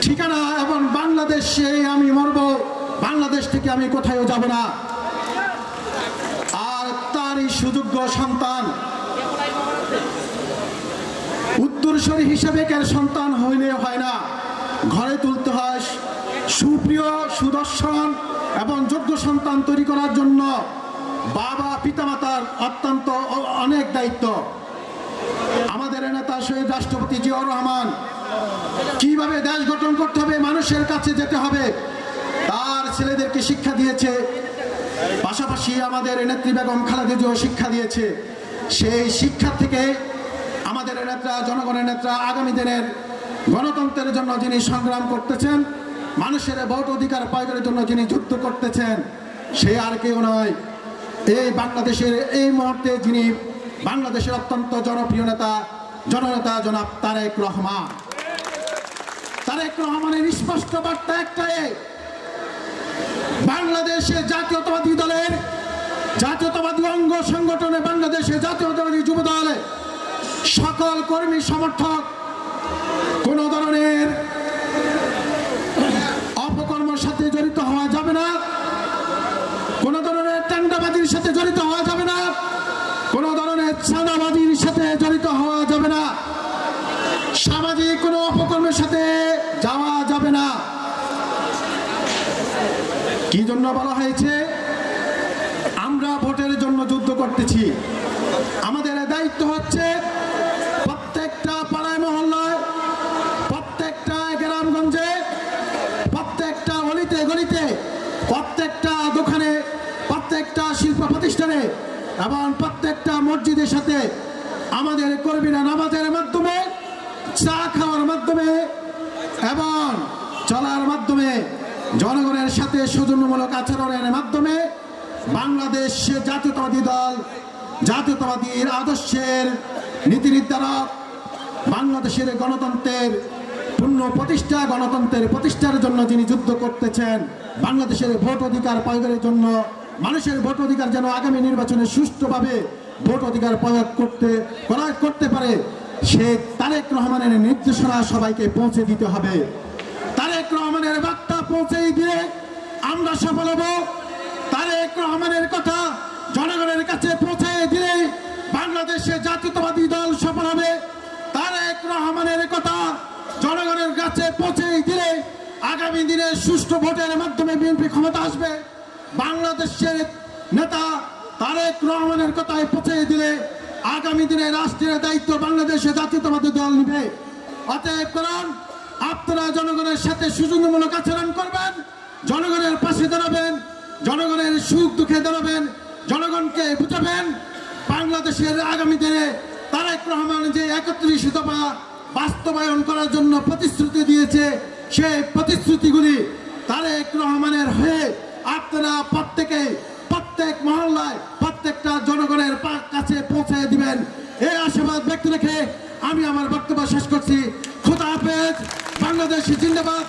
ঠিকানা এবং বাংলাদেশে আমি মরব, বাংলাদেশ থেকে আমি কোথাও যাব না। আর তারই সুযোগ্য সন্তান উত্তরসূরি হিসেবে কার সন্তান হইলে হয় না, ঘরে তুলতে হয় সুপ্রিয় সুদর্শন এবং যোগ্য সন্তান তৈরি করার জন্য বাবা পিতামাতার অত্যন্ত অনেক দায়িত্ব। আমাদের নেতা শহীদ রাষ্ট্রপতি জিয়াউর রহমান কিভাবে দেশ গঠন করতে হবে, মানুষের কাছে যেতে হবে, তার ছেলেদেরকে শিক্ষা দিয়েছে। পাশাপাশি আমাদের নেত্রী বেগম খালেদা জিয়াও শিক্ষা দিয়েছে। সেই শিক্ষা থেকে আমাদের নেতা, জনগণের নেতা, আগামী দিনের গণতন্ত্রের জন্য যিনি সংগ্রাম করতেছেন, মানুষের ভোট অধিকার প্রয়োগের জন্য যিনি যুদ্ধ করতেছেন, সে আর কেউ নয়, এই বাংলাদেশের এই মুহূর্তে যিনি বাংলাদেশের অত্যন্ত জনপ্রিয় নেতা, জননেতা জনাব তারেক রহমান। তারেক রহমানের স্পষ্ট বার্তা একটাই, বাংলাদেশে জাতীয়তাবাদী দলের জাতীয়তাবাদী অঙ্গ সংগঠনে বাংলাদেশে জাতীয়তাবাদী যুব দলে সকল কর্মী সমর্থক কোন ধরনের অপকর্মের সাথে জড়িত হওয়া যাবে না, কোন ধরনের টেন্ডারবাজির সাথে জড়িত হওয়া যাবে না, কোন ধরনের চাঁদাবাজির সাথে জড়িত হওয়া যাবে না, সামাজিক কোনো অপকর্মের সাথে যাওয়া যাবে না। কি জন্য বলা হয়েছে? আমরা ভোটের জন্য যুদ্ধ করতেছি। আমাদের দায়িত্ব হচ্ছে প্রত্যেকটা পাড়ায় মহল্লায়, প্রত্যেকটা গ্রামগঞ্জে, প্রত্যেকটা অলিতে গলিতে, প্রত্যেকটা দোকানে, প্রত্যেকটা শিল্প প্রতিষ্ঠানে এবং প্রত্যেকটা মসজিদের সাথে আমাদের কর্মীরা নামাজের মাধ্যমে, চা খাওয়ার মাধ্যমে এবং চলার মাধ্যমে, জনগণের সাথে সৌজন্যমূলক আচরণের মাধ্যমে বাংলাদেশ জাতীয়তাবাদী দল, জাতীয়তাবাদীর আদর্শের নীতি নির্ধারক, বাংলাদেশের গণতন্ত্রের পূর্ণ প্রতিষ্ঠা, গণতন্ত্রের প্রতিষ্ঠার জন্য যিনি যুদ্ধ করতেছেন, বাংলাদেশের ভোট অধিকার প্রয়োগের জন্য, মানুষের ভোট অধিকার যেন আগামী নির্বাচনে সুষ্ঠুভাবে ভোট অধিকার প্রয়োগ করতে পারে, সে তারেক রহমানের নির্দেশনা সবাইকে পৌঁছে দিতে হবে। তারেক রহমানের বার্তা পৌঁছে দিয়ে আমরা সফল হব। তারেক রহমানের কথা জনগণের কাছে পৌঁছে দিলে বাংলাদেশে জাতীয়তাবাদী দল সফল হবে। তারেক রহমানের কথা জনগণের কাছে পৌঁছে দিলে আগামী দিনে সুষ্ঠু ভোটের মাধ্যমে বিএনপি ক্ষমতা আসবে। বাংলাদেশের নেতা তারেক রহমানের কথায় পৌঁছে দিলে আগামী দিনে রাষ্ট্রের দায়িত্ব বাংলাদেশে জাতীয়তাবাদী দল নিবে। অতএব করুন, আপনারা জনগণের সাথে সুযোগমূলক আচরণ করবেন, জনগণের পাশে দাঁড়াবেন, জনগণের সুখ দুঃখে দাঁড়াবেন, জনগণকে বুঝাবেন। বাংলাদেশের আগামী দিনে তারেক রহমান যে 31 দফা বাস্তবায়ন করার জন্য প্রতিশ্রুতি দিয়েছে, সেই প্রতিশ্রুতিগুলি তারেক রহমানের হয়ে আপনারা প্রত্যেকে, প্রত্যেক মহল্লায়, প্রত্যেকটা জনগণের কাছে পৌঁছে দিবেন, এই আশাবাদ ব্যক্ত রেখে আমি আমার বক্তব্য শেষ করছি। খোদা হাফেজ। বাংলাদেশ জিন্দাবাদ।